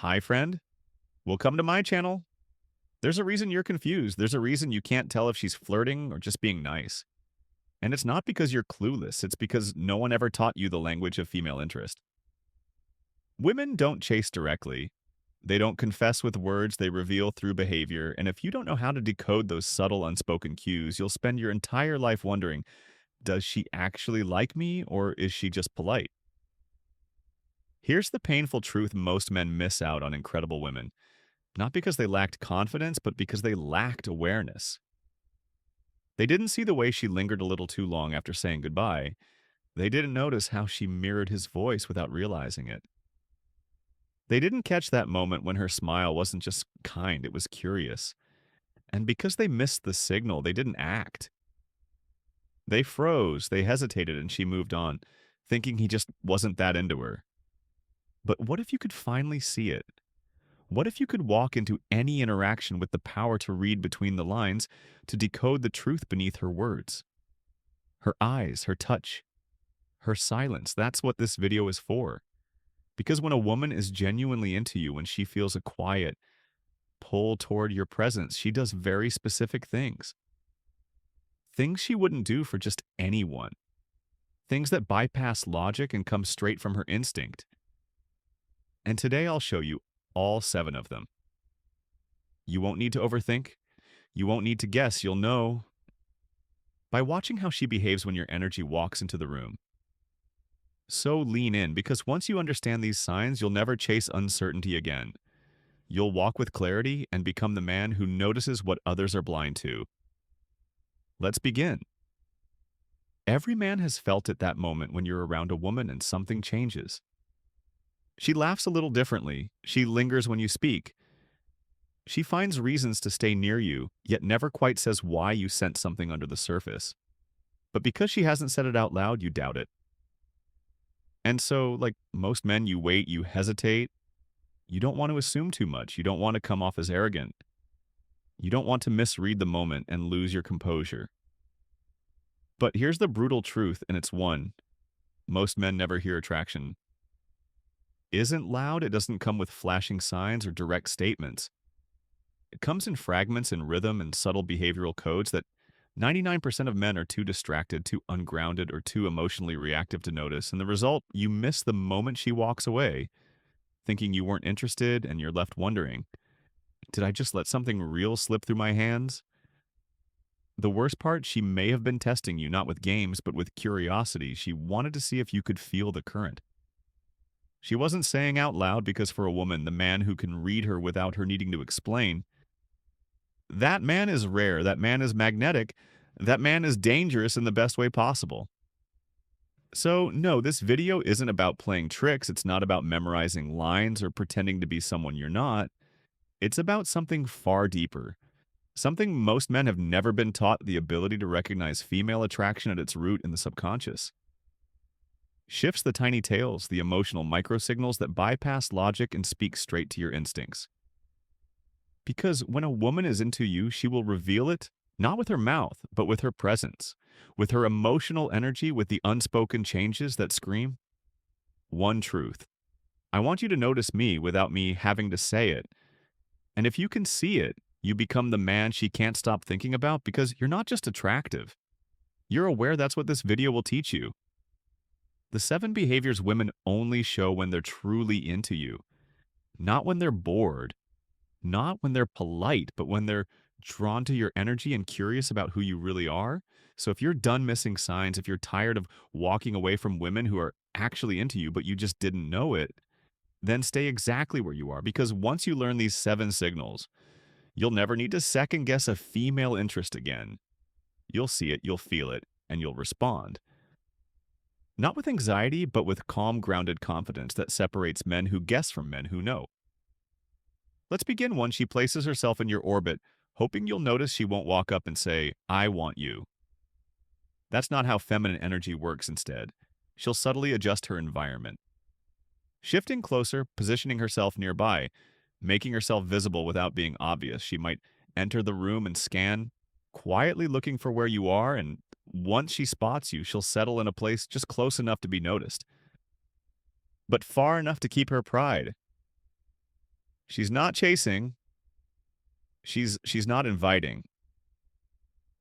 Hi, friend. Welcome to my channel. There's a reason you're confused. There's a reason you can't tell if she's flirting or just being nice. And it's not because you're clueless, it's because no one ever taught you the language of female interest. Women don't chase directly. They don't confess with words, they reveal through behavior. And if you don't know how to decode those subtle, unspoken cues, you'll spend your entire life wondering, does she actually like me or is she just polite? Here's the painful truth most men miss out on incredible women. Not because they lacked confidence, but because they lacked awareness. They didn't see the way she lingered a little too long after saying goodbye. They didn't notice how she mirrored his voice without realizing it. They didn't catch that moment when her smile wasn't just kind, it was curious. And because they missed the signal, they didn't act. They froze, they hesitated, and she moved on, thinking he just wasn't that into her. But what if you could finally see it? What if you could walk into any interaction with the power to read between the lines, to decode the truth beneath her words? Her eyes, her touch, her silence. That's what this video is for. Because when a woman is genuinely into you, when she feels a quiet pull toward your presence, she does very specific things. Things she wouldn't do for just anyone. Things that bypass logic and come straight from her instinct. And today I'll show you all 7 of them. You won't need to overthink. You won't need to guess. You'll know by watching how she behaves when your energy walks into the room. So lean in, because once you understand these signs, you'll never chase uncertainty again. You'll walk with clarity and become the man who notices what others are blind to. Let's begin. Every man has felt at that moment when you're around a woman and something changes. She laughs a little differently. She lingers when you speak. She finds reasons to stay near you, yet never quite says why you sense something under the surface. But because she hasn't said it out loud, you doubt it. And so, like most men, you wait, you hesitate. You don't want to assume too much. You don't want to come off as arrogant. You don't want to misread the moment and lose your composure. But here's the brutal truth, and it's one. Most men never hear attraction isn't loud. It doesn't come with flashing signs or direct statements. It comes in fragments and rhythm and subtle behavioral codes that 99% of men are too distracted, too ungrounded, or too emotionally reactive to notice. And the result, you miss the moment she walks away, thinking you weren't interested, and you're left wondering, did I just let something real slip through my hands? The worst part, she may have been testing you, not with games, but with curiosity. She wanted to see if you could feel the current. She wasn't saying out loud, because for a woman, the man who can read her without her needing to explain, that man is rare, that man is magnetic, that man is dangerous in the best way possible. So, no, this video isn't about playing tricks. It's not about memorizing lines or pretending to be someone you're not. It's about something far deeper. Something most men have never been taught: the ability to recognize female attraction at its root in the subconscious. Shifts the tiny tails, the emotional microsignals that bypass logic and speak straight to your instincts. Because when a woman is into you, she will reveal it, not with her mouth, but with her presence, with her emotional energy, with the unspoken changes that scream one truth. I want you to notice me without me having to say it. And if you can see it, you become the man she can't stop thinking about, because you're not just attractive. You're aware. That's what this video will teach you. The 7 behaviors women only show when they're truly into you. Not when they're bored. Not when they're polite, but when they're drawn to your energy and curious about who you really are. So if you're done missing signs, if you're tired of walking away from women who are actually into you, but you just didn't know it, then stay exactly where you are. Because once you learn these 7 signals, you'll never need to second guess a female interest again. You'll see it, you'll feel it, and you'll respond. Not with anxiety, but with calm, grounded confidence that separates men who guess from men who know. Let's begin when she places herself in your orbit, hoping you'll notice she won't walk up and say, "I want you." That's not how feminine energy works. Instead, she'll subtly adjust her environment. Shifting closer, positioning herself nearby, making herself visible without being obvious. She might enter the room and scan, quietly looking for where you are, and once she spots you, she'll settle in a place just close enough to be noticed, but far enough to keep her pride. She's not chasing, she's not inviting.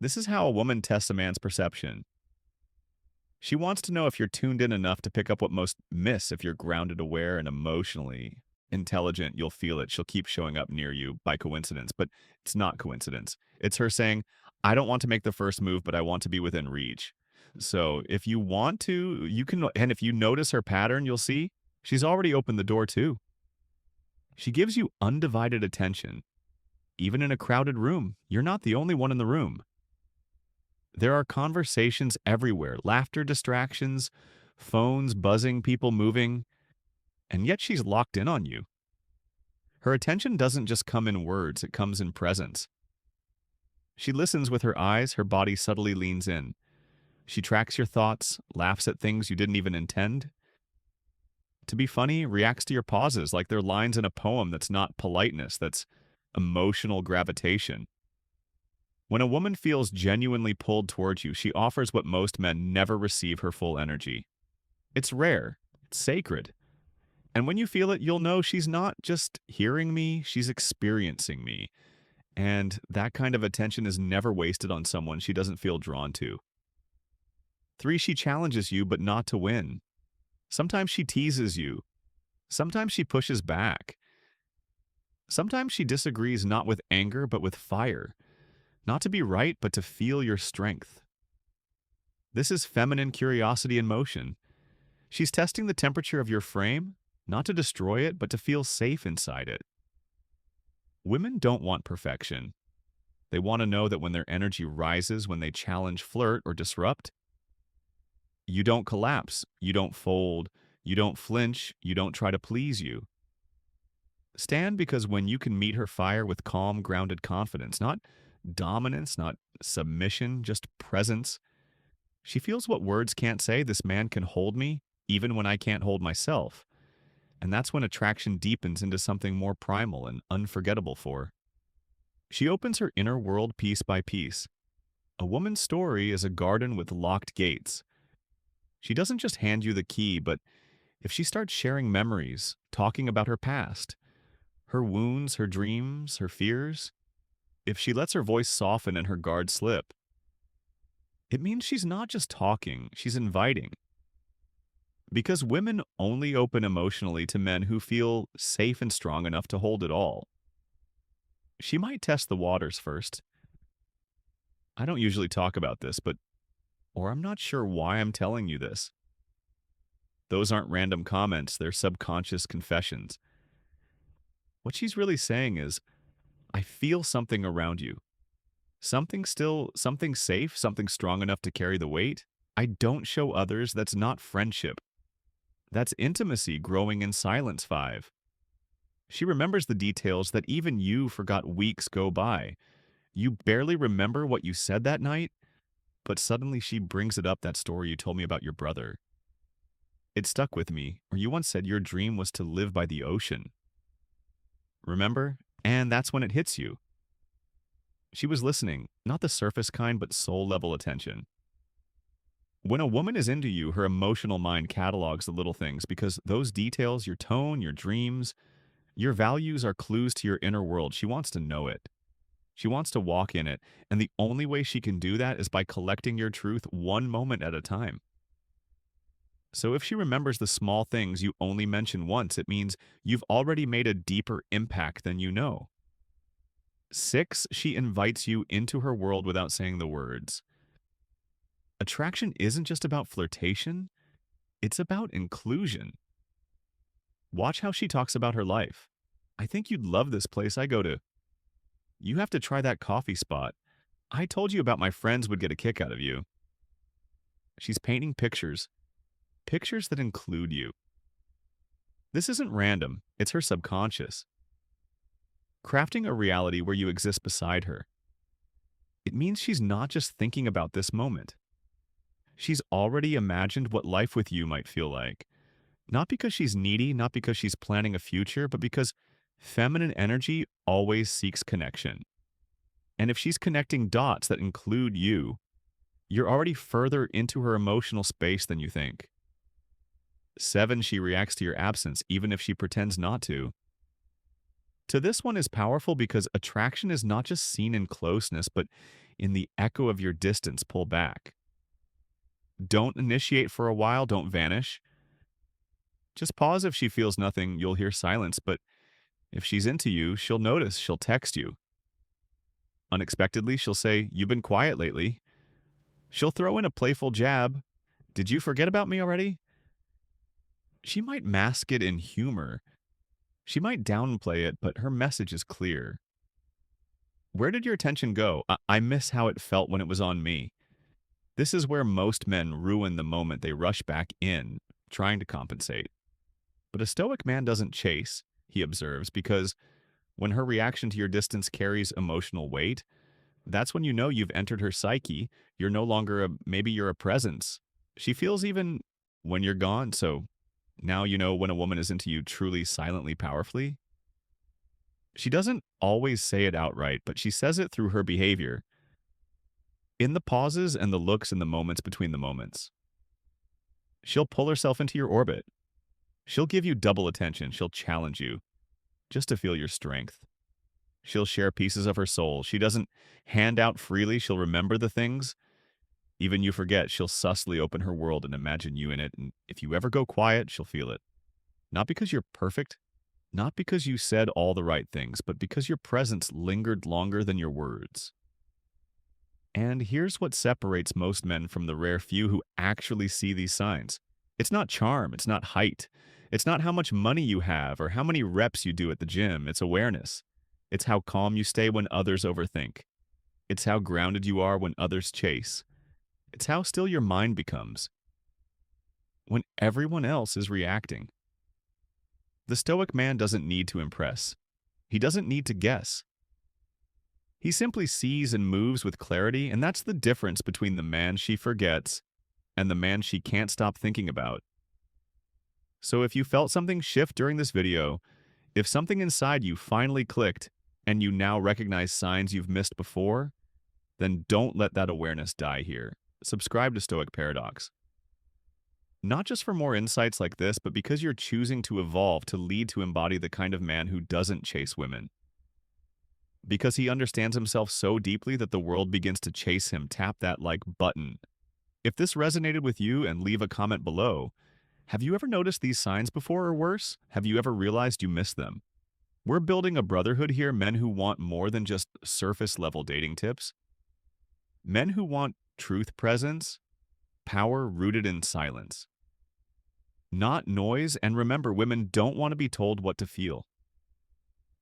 This is how a woman tests a man's perception. She wants to know if you're tuned in enough to pick up what most miss. If you're grounded, aware, and emotionally intelligent, you'll feel it. She'll keep showing up near you by coincidence, but it's not coincidence. It's her saying, I don't want to make the first move, but I want to be within reach. So if you want to, you can, and if you notice her pattern, you'll see she's already opened the door too. She gives you undivided attention. Even in a crowded room, you're not the only one in the room. There are conversations everywhere, laughter, distractions, phones buzzing, people moving, and yet she's locked in on you. Her attention doesn't just come in words, it comes in presence. She listens with her eyes, her body subtly leans in. She tracks your thoughts, laughs at things you didn't even intend to be funny, reacts to your pauses like they're lines in a poem that's not politeness, that's emotional gravitation. When a woman feels genuinely pulled towards you, she offers what most men never receive: her full energy. It's rare, it's sacred. And when you feel it, you'll know she's not just hearing me, she's experiencing me. And that kind of attention is never wasted on someone she doesn't feel drawn to. 3, she challenges you, but not to win. Sometimes she teases you. Sometimes she pushes back. Sometimes she disagrees not with anger, but with fire. Not to be right, but to feel your strength. This is feminine curiosity in motion. She's testing the temperature of your frame, not to destroy it, but to feel safe inside it. Women don't want perfection. They want to know that when their energy rises, when they challenge, flirt, or disrupt, you don't collapse, you don't fold, you don't flinch, you don't try to please you. Stand, because when you can meet her fire with calm, grounded confidence, not dominance, not submission, just presence, she feels what words can't say. This man can hold me, even when I can't hold myself. And that's when attraction deepens into something more primal and unforgettable for her. She opens her inner world piece by piece. A woman's story is a garden with locked gates. She doesn't just hand you the key, but if she starts sharing memories, talking about her past, her wounds, her dreams, her fears, if she lets her voice soften and her guard slip, it means she's not just talking, she's inviting. Because women only open emotionally to men who feel safe and strong enough to hold it all. She might test the waters first. I don't usually talk about this, or I'm not sure why I'm telling you this. Those aren't random comments, they're subconscious confessions. What she's really saying is, I feel something around you. Something safe, something strong enough to carry the weight. I don't show others. That's not friendship. That's intimacy growing in silence. 5. She remembers the details that even you forgot weeks go by. You barely remember what you said that night, but suddenly she brings it up, that story you told me about your brother. It stuck with me, or you once said your dream was to live by the ocean. Remember? And that's when it hits you. She was listening, not the surface kind, but soul-level attention. When a woman is into you, her emotional mind catalogs the little things, because those details, your tone, your dreams, your values, are clues to your inner world. She wants to know it. She wants to walk in it, and the only way she can do that is by collecting your truth one moment at a time. So if she remembers the small things you only mention once, it means you've already made a deeper impact than you know. 6, she invites you into her world without saying the words. Attraction isn't just about flirtation, it's about inclusion. Watch how she talks about her life. I think you'd love this place I go to. You have to try that coffee spot. I told you about my friends would get a kick out of you. She's painting pictures that include you. This isn't random, it's her subconscious. Crafting a reality where you exist beside her. It means she's not just thinking about this moment. She's already imagined what life with you might feel like. Not because she's needy, not because she's planning a future, but because feminine energy always seeks connection. And if she's connecting dots that include you, you're already further into her emotional space than you think. 7, she reacts to your absence, even if she pretends not to. To this one is powerful because attraction is not just seen in closeness, but in the echo of your distance pull back. Don't initiate for a while, don't vanish. Just pause if she feels nothing, you'll hear silence, but if she's into you, she'll notice, she'll text you. Unexpectedly, she'll say, "You've been quiet lately." She'll throw in a playful jab. "Did you forget about me already?" She might mask it in humor. She might downplay it, but her message is clear. "Where did your attention go? I miss how it felt when it was on me." This is where most men ruin the moment they rush back in, trying to compensate. But a stoic man doesn't chase, he observes, because when her reaction to your distance carries emotional weight, that's when you know you've entered her psyche. You're no longer maybe you're a presence. She feels even when you're gone, so now you know when a woman is into you truly, silently, powerfully. She doesn't always say it outright, but she says it through her behavior, in the pauses and the looks and the moments between the moments. She'll pull herself into your orbit. She'll give you double attention. She'll challenge you just to feel your strength. She'll share pieces of her soul. She doesn't hand out freely. She'll remember the things. Even you forget, she'll subtly open her world and imagine you in it. And if you ever go quiet, she'll feel it. Not because you're perfect, not because you said all the right things, but because your presence lingered longer than your words. And here's what separates most men from the rare few who actually see these signs. It's not charm, it's not height, it's not how much money you have or how many reps you do at the gym, it's awareness. It's how calm you stay when others overthink. It's how grounded you are when others chase. It's how still your mind becomes when everyone else is reacting. The stoic man doesn't need to impress. He doesn't need to guess. He simply sees and moves with clarity, and that's the difference between the man she forgets and the man she can't stop thinking about. So if you felt something shift during this video, if something inside you finally clicked and you now recognize signs you've missed before, then don't let that awareness die here. Subscribe to Stoic Paradox. Not just for more insights like this, but because you're choosing to evolve to lead to embody the kind of man who doesn't chase women. Because he understands himself so deeply that the world begins to chase him. Tap that like button. If this resonated with you, and leave a comment below. Have you ever noticed these signs before, or worse? Have you ever realized you missed them? We're building a brotherhood here, men who want more than just surface-level dating tips. Men who want truth presence, power rooted in silence. Not noise, and remember, women don't want to be told what to feel.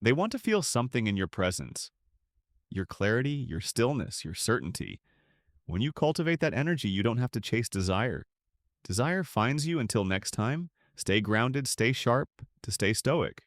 They want to feel something in your presence. Your clarity, your stillness, your certainty. When you cultivate that energy, you don't have to chase desire. Desire finds you. Until next time, stay grounded, stay sharp, to stay stoic.